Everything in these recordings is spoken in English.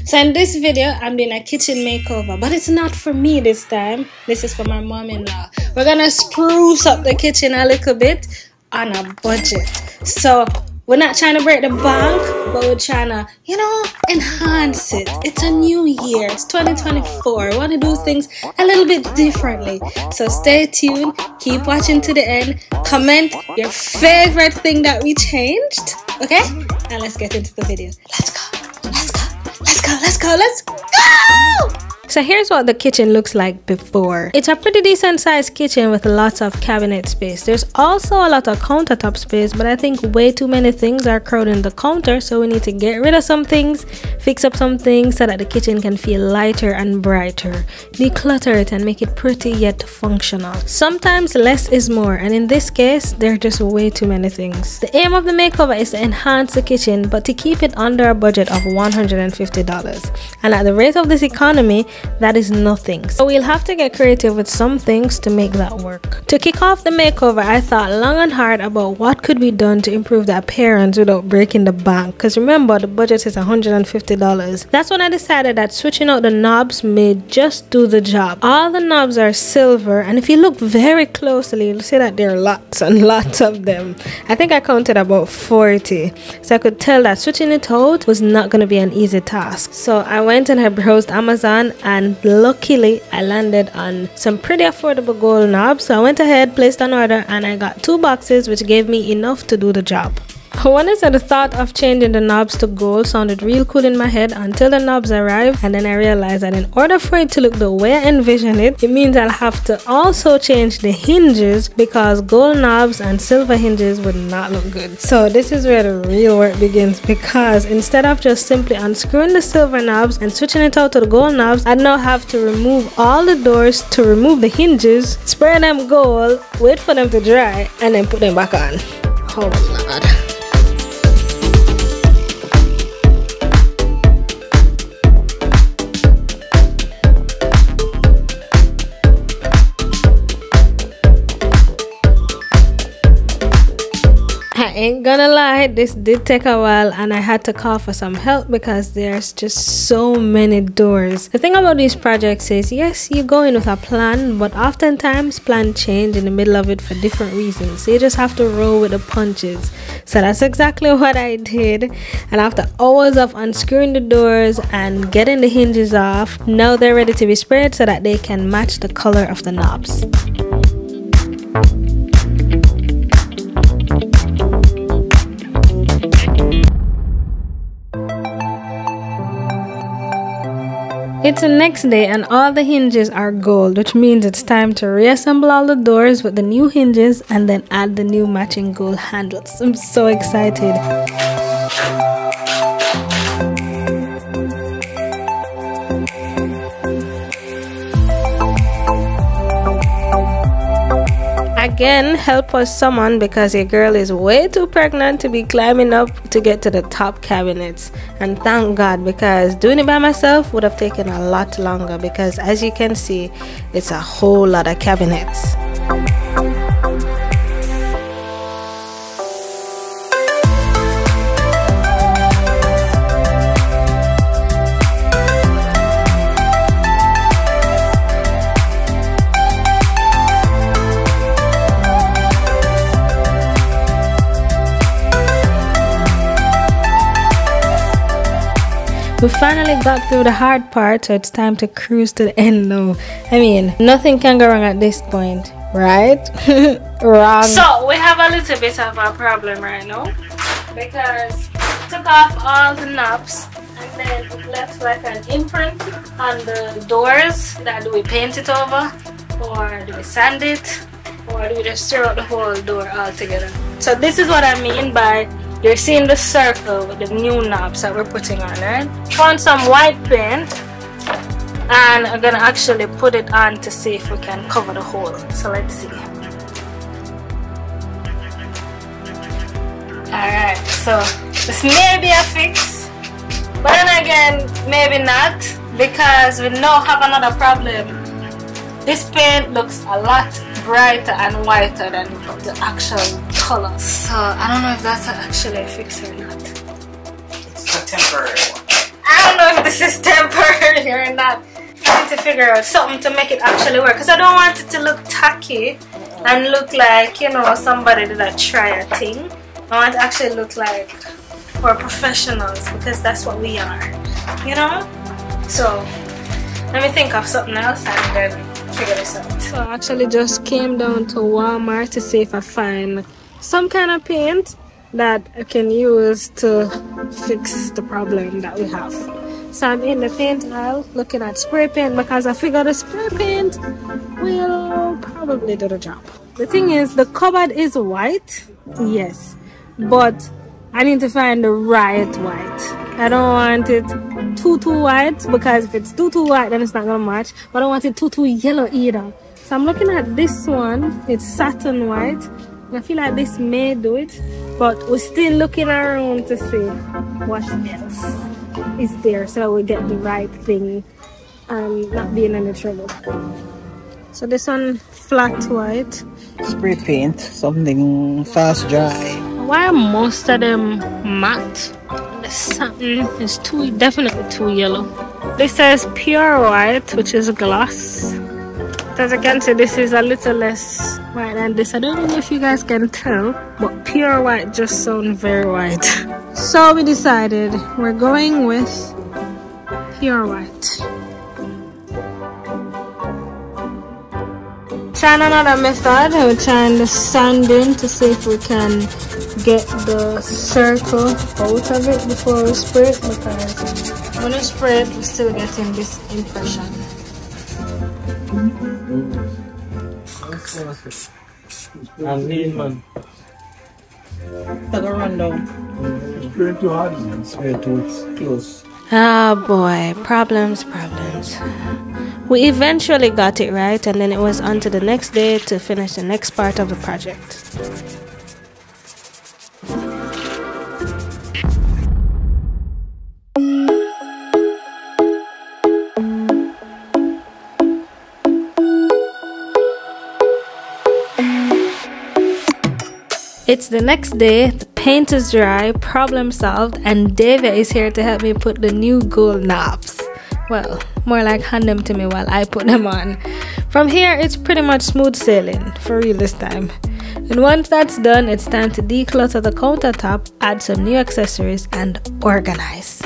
So in this video, I'm doing a kitchen makeover, but it's not for me this time. This is for my mom-in-law. We're gonna spruce up the kitchen a little bit on a budget. So we're not trying to break the bank, but we're trying to, you know, enhance it. It's a new year. It's 2024. We want to do things a little bit differently. So stay tuned. Keep watching to the end. Comment your favorite thing that we changed. Okay? Now let's get into the video. Let's go. Let's go. Let's go. Let's go. Let's go. So here's what the kitchen looks like before. It's a pretty decent sized kitchen with lots of cabinet space. There's also a lot of countertop space, but I think way too many things are crowding the counter, so we need to get rid of some things, fix up some things so that the kitchen can feel lighter and brighter. Declutter it and make it pretty yet functional. Sometimes less is more, and in this case, there are just way too many things. The aim of the makeover is to enhance the kitchen, but to keep it under a budget of $150. And at the rate of this economy, that is nothing. So we'll have to get creative with some things to make that work. To kick off the makeover, I thought long and hard about what could be done to improve the appearance without breaking the bank. Because remember, the budget is $150. That's when I decided that switching out the knobs may just do the job. All the knobs are silver, and if you look very closely, you'll see that there are lots and lots of them. I think I counted about 40. So I could tell that switching it out was not going to be an easy task. So I went and I browsed Amazon, and luckily I landed on some pretty affordable gold knobs. So I went ahead, placed an order, and I got 2 boxes, which gave me enough to do the job. When I said the thought of changing the knobs to gold sounded real cool in my head until the knobs arrived, and then I realized that in order for it to look the way I envision it, it means I'll have to also change the hinges, because gold knobs and silver hinges would not look good. So this is where the real work begins, because instead of just simply unscrewing the silver knobs and switching it out to the gold knobs, I now have to remove all the doors to remove the hinges, spray them gold, wait for them to dry, and then put them back on. Oh Lord. I ain't gonna lie, this did take a while, and I had to call for some help because there's just so many doors. The thing about these projects is, yes, you go in with a plan, but oftentimes plans change in the middle of it for different reasons. So you just have to roll with the punches. So that's exactly what I did. And after hours of unscrewing the doors and getting the hinges off, now they're ready to be sprayed so that they can match the color of the knobs. It's the next day and all the hinges are gold, which means it's time to reassemble all the doors with the new hinges and then add the new matching gold handles. I'm so excited. Again, help was summoned because your girl is way too pregnant to be climbing up to get to the top cabinets. And thank God, because doing it by myself would have taken a lot longer, because as you can see, it's a whole lot of cabinets. We finally got through the hard part, so it's time to cruise to the end now. I mean, nothing can go wrong at this point, right? Wrong. So we have a little bit of a problem right now, because we took off all the knobs and then it left like an imprint on the doors. Do we paint it over, or do we sand it, or do we just tear out the whole door altogether? So this is what I mean by you're seeing the circle with the new knobs that we're putting on, right? Found some white paint, and I'm gonna actually put it on to see if we can cover the hole. So let's see. Alright, so this may be a fix, but then again, maybe not, because we now have another problem. This paint looks a lot brighter and whiter than the actual color. So I don't know if that's actually a fix or not. It's a temporary one. I don't know if this is temporary or not. I need to figure out something to make it actually work, because I don't want it to look tacky and look like, you know, somebody did a try a thing. I want it to actually look like we're professionals, because that's what we are, you know. So let me think of something else and then figure this out. So I actually just came down to Walmart to see if I find some kind of paint that I can use to fix the problem that we have. So I'm in the paint aisle looking at spray paint, because I figure the spray paint will probably do the job. The thing is, the cupboard is white, yes, but I need to find the right white. I don't want it too white, because if it's too white then it's not gonna match, but I don't want it too yellow either. So I'm looking at this one. It's satin white, and I feel like this may do it, but we're still looking around to see what else is there so that we get the right thing and not be in any trouble. So this one, flat white. Spray paint, something fast dry. Why are most of them matte? The satin is definitely too yellow. This says pure white, which is gloss. As you can see, this is a little less white than this. I don't know if you guys can tell, but pure white just sounds very white. So we decided we're going with pure white. Trying another method. We're trying the sanding to see if we can get the circle out of it before we spray it, because when we spray it, we're still getting this impression. I'm lean, man. Take a rundown. Spray too hard, man. Spray too close. Oh boy, problems. We eventually got it right, and then it was on to the next day to finish the next part of the project. It's the next day, the paint is dry, problem solved, and David is here to help me put the new gold knobs. Well, more like hand them to me while I put them on. From here, it's pretty much smooth sailing, for real this time. And once that's done, it's time to declutter the countertop, add some new accessories, and organize.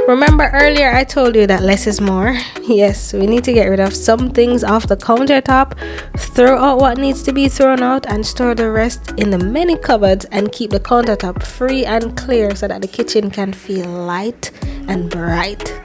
Remember earlier I told you that less is more? Yes, we need to get rid of some things off the countertop, throw out what needs to be thrown out, and store the rest in the many cupboards and keep the countertop free and clear so that the kitchen can feel light and bright.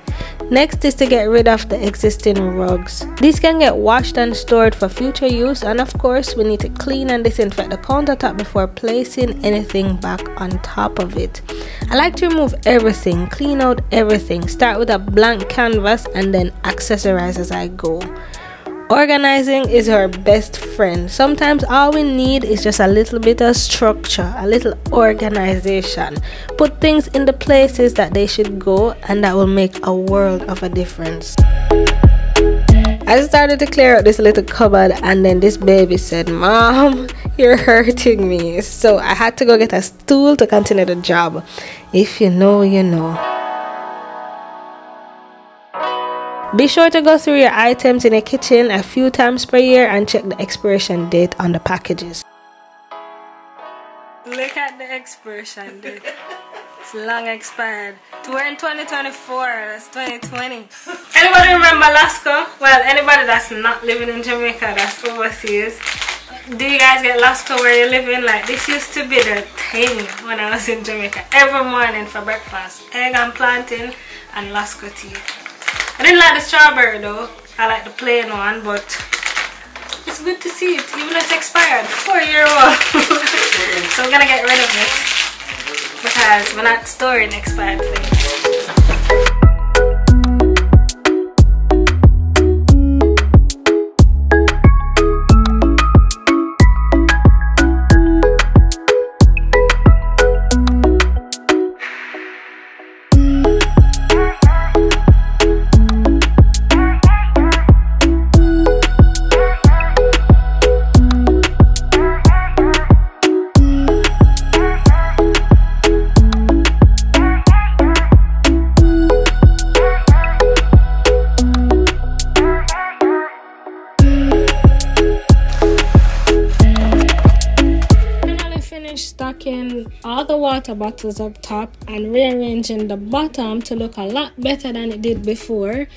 Next is to get rid of the existing rugs. These can get washed and stored for future use, and of course we need to clean and disinfect the countertop before placing anything back on top of it. I like to remove everything, clean out everything, start with a blank canvas and then accessorize as I go. Organizing is our best friend. Sometimes all we need is just a little bit of structure, a little organization. Put things in the places that they should go, and that will make a world of a difference. I started to clear out this little cupboard, and then this baby said, "Mom, you're hurting me." So I had to go get a stool to continue the job. If you know, you know. Be sure to go through your items in your kitchen a few times per year and check the expiration date on the packages. Look at the expiration date. It's long expired. We're in 2024, that's 2020. Anybody remember Lasco? Well, anybody that's not living in Jamaica, that's overseas. Do you guys get Lasco where you live in? Like, this used to be the thing when I was in Jamaica. Every morning for breakfast, egg and plantain and Lasco tea. I didn't like the strawberry though. I like the plain one, but it's good to see it, even though it's expired. 4-year-old. So we're gonna get rid of it because we're not storing expired things. finished stacking all the water bottles up top and rearranging the bottom to look a lot better than it did before.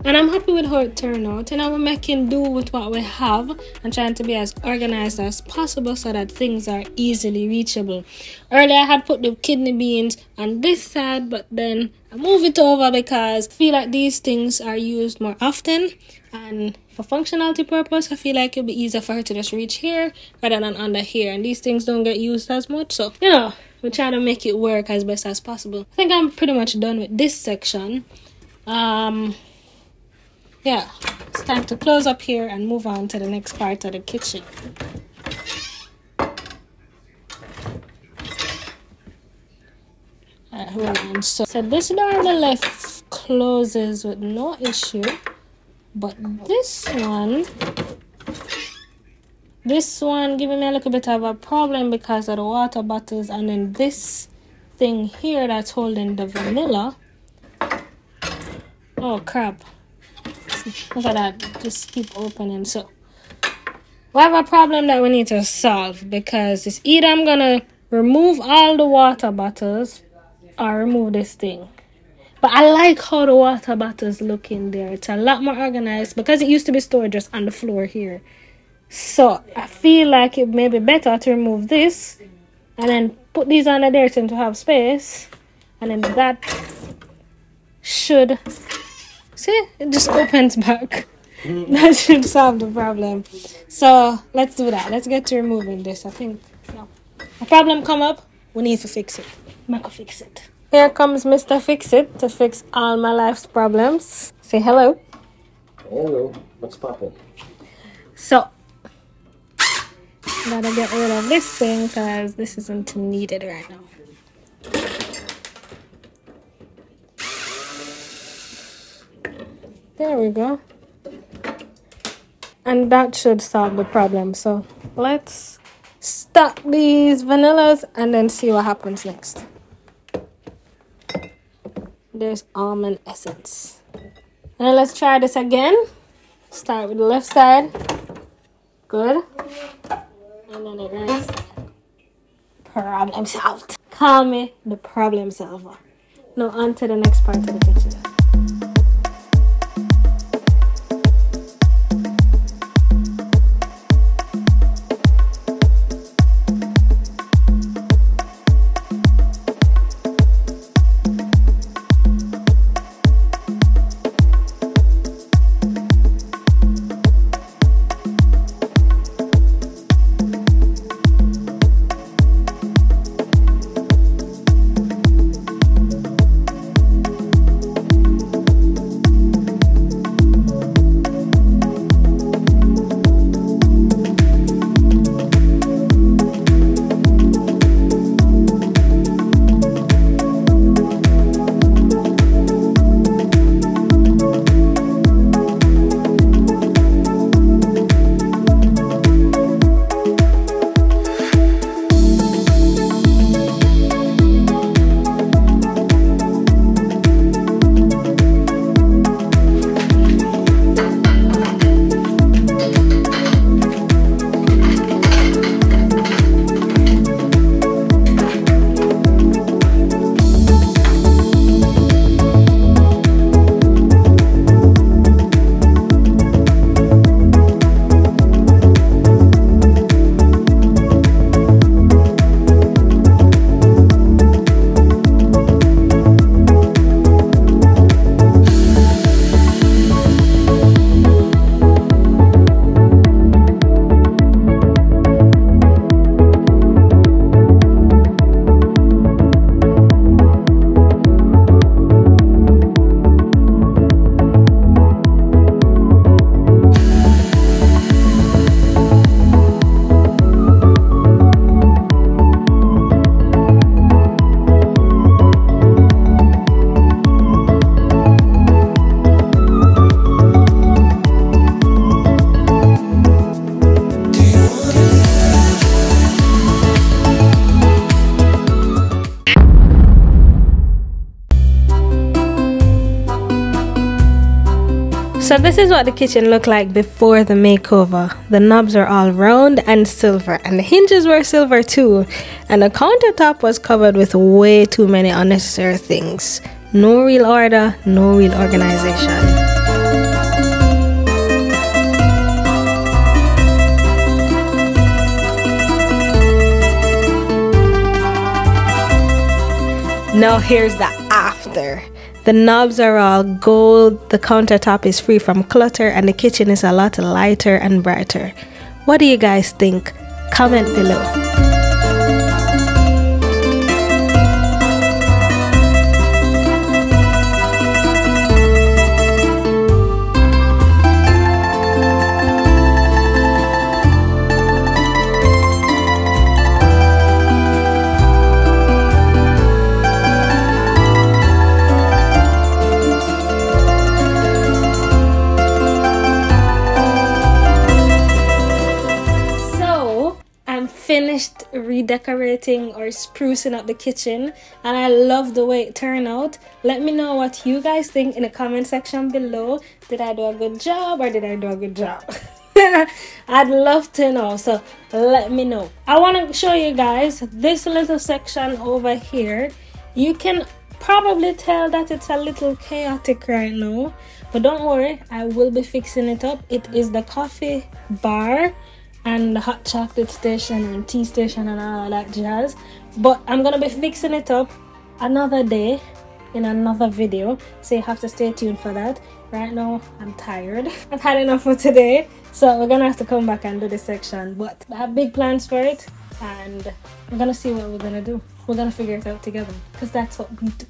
And I'm happy with how it turned out. And I'm making do with what we have and trying to be as organized as possible so that things are easily reachable. Earlier I had put the kidney beans on this side, but then I move it over because I feel like these things are used more often. And for functionality purpose, I feel like it'll be easier for her to just reach here rather than under here. And these things don't get used as much. So, you know, we're trying to make it work as best as possible. I think I'm pretty much done with this section. Yeah, it's time to close up here and move on to the next part of the kitchen. Hold on. So this door on the left closes with no issue, but this one giving me a little bit of a problem because of the water bottles, and then this thing here that's holding the vanilla. Oh crap. Look at that, just keep opening. So we have a problem that we need to solve, because it's either I'm gonna remove all the water bottles or remove this thing. But I like how the water bottles look in there. It's a lot more organized because it used to be stored just on the floor here. So I feel like it may be better to remove this and then put these under there to have space, and then that should, see, it just opens back. That should solve the problem. So let's do that. Let's get to removing this. I think a problem come up, we need to fix it. Make a fix it. Here comes Mr. Fix It to fix all my life's problems. Say hello. Hello. What's poppin'? So gotta get rid of this thing because this isn't needed right now. There we go. And that should solve the problem. So let's stack these vanillas and then see what happens next. There's almond essence. And let's try this again. Start with the left side. Good. And then the right side. Problem solved. Call me the problem solver. Now on to the next part of the kitchen. So this is what the kitchen looked like before the makeover. The knobs are all round and silver, and the hinges were silver too, and the countertop was covered with way too many unnecessary things. No real order, no real organization. Now here's the after. The knobs are all gold, the countertop is free from clutter, and the kitchen is a lot lighter and brighter. What do you guys think? Comment below. Finished redecorating or sprucing up the kitchen, and I love the way it turned out. Let me know what you guys think in the comment section below. Did I do a good job or did I do a good job? I'd love to know, so let me know. I want to show you guys this little section over here. You can probably tell that it's a little chaotic right now, but don't worry, I will be fixing it up. It is the coffee bar and the hot chocolate station and tea station and all of that jazz, but I'm gonna be fixing it up another day in another video, so you have to stay tuned for that. Right now I'm tired. I've had enough for today, so we're gonna have to come back and do this section, but I have big plans for it, and we're gonna see what we're gonna do. We're gonna figure it out together, because that's what we do.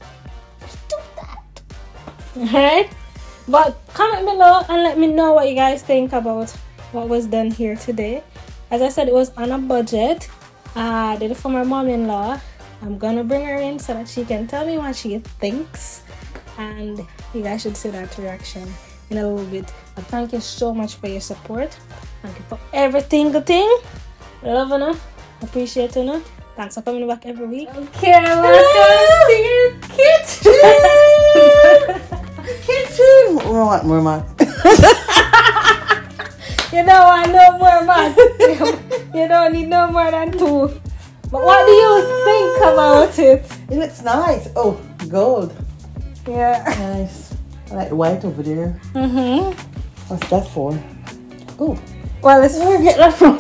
We do that. Alright, but comment below and let me know what you guys think about what was done here today. As I said, it was on a budget. I did it for my mom-in-law. I'm gonna bring her in so that she can tell me what she thinks, and you guys should see that reaction in a little bit. But thank you so much for your support. Thank you for everything. Love you, appreciate you. Thanks for coming back every week. Okay, welcome to your kitchen. Kitchen. We want more man. You know I know more, man. You don't need no more than 2. But what do you think about it? It looks nice. Oh, gold. Yeah. Nice. I like the white over there. What's that for? Oh. Well, it's where I get that from.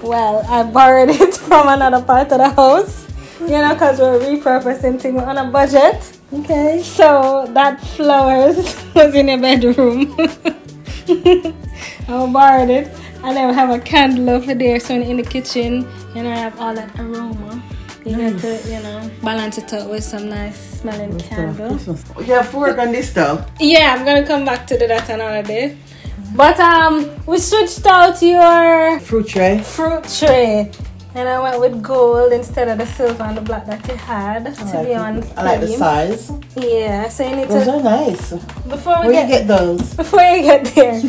well, I borrowed it from another part of the house. You know, because we're repurposing things on a budget. Okay. So that flowers was in your bedroom. I borrowed it, and then we have a candle over there, so in the kitchen, you know, I have all that aroma. You get to, you know, balance it out with some nice smelling candle. You have to work on this stuff. Yeah, I'm gonna come back to do that another day. But we switched out your fruit tray. And I went with gold instead of the silver and the black that you had to be on theme. I like the size. Yeah, so you need those to... are nice. Before we Where you get those? Before you get there.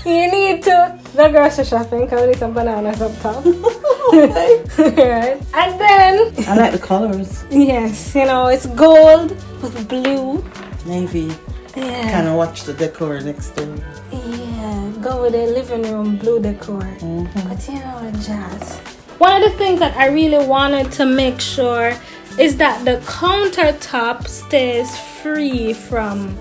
You need to go grocery shopping because we need some bananas up top. Okay. Right. And then... I like the colors. Yes, you know, it's gold with blue. Navy. Yeah. Kind of watch the decor next door. Yeah, go with the living room blue decor. But you know, jazz. One of the things that I really wanted to make sure is that the countertop stays free from,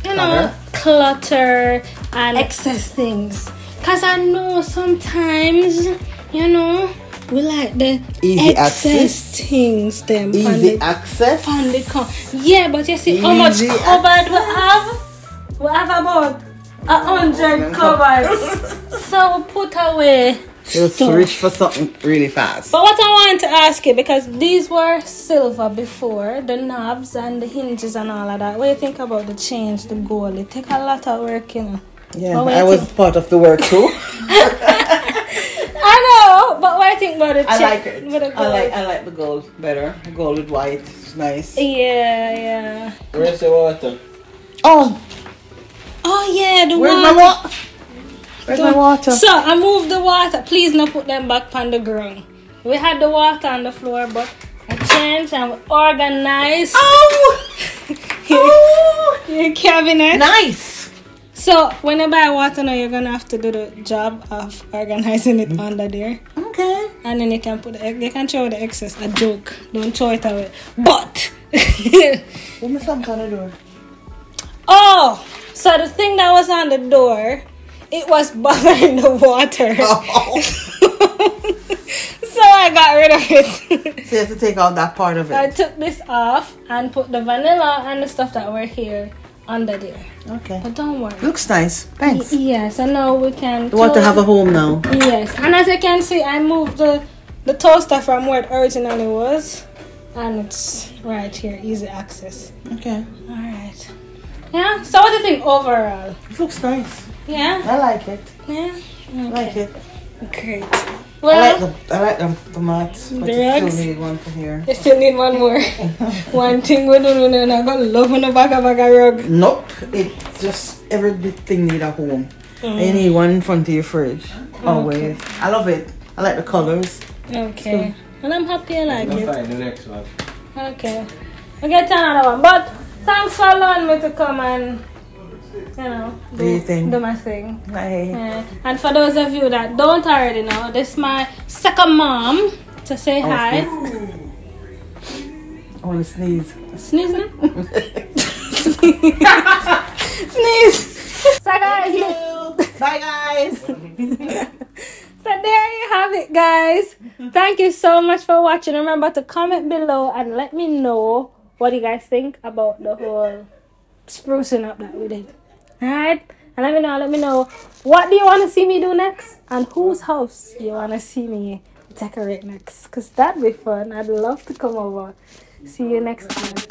you know, clutter and excess things. Because I know sometimes, you know, we like the easy excess things. Them easy access? Yeah, but you see how much cupboard we have? We have about 100 cupboards. So we put away Just reach for something really fast. But what I wanted to ask you, because these were silver before, the knobs and the hinges and all of that. What do you think about the change, the gold? It take a lot of work, you know. Yeah, I was part of the work too. I know, but what do you think about the change? I like it. I like the gold better. Gold with white. It's nice. Yeah. Where's the water? Oh yeah, the Where's water. My water? Where's my water? So I moved the water. Please no put them back on the ground. We had the water on the floor, but I changed and organized. Oh! your cabinet. Nice. So when you buy water now, you're gonna have to do the job of organizing it under there. Okay. And then you can put you can throw the excess. A joke. Don't throw it away. But What was some kind of door? oh, so the thing that was on the door, it was bothering the water. Oh. So I got rid of it. So you have to take out that part of I it. took this off and put the vanilla and the stuff that were here under there. Okay. But don't worry. Looks nice. Thanks. Yes, so now we can. You want to have a home now? Yes, and as you can see, I moved the toaster from where it originally was, and it's right here, easy access. Okay. All right. Yeah. So what do you think overall? It looks nice. Yeah. I like it. Yeah. I like it. Great. I Well, like the mats, but The you still rugs? need one for here. you still need one more. One thing we do, and I got love on the back of a rug. Nope. It's just everything need a home. And you need one in front of your fridge. Always. I love it. I like the colors. Okay. And I'm happy I like I'll it. find the next one. Okay. We'll get to another one. But thanks for allowing me to come and, you know, Do your thing. do my thing. Hey. Yeah. And for those of you that don't already know, this is my second mom to say hi. I want to sneeze. Sneeze now? Sneeze! So guys, Bye, guys. so there you have it, guys. Thank you so much for watching. Remember to comment below and let me know what you guys think about the whole sprucing up that we did. Alright? And let me know what do you want to see me do next and whose house you want to see me decorate next. Because that'd be fun. I'd love to come over. See you next time.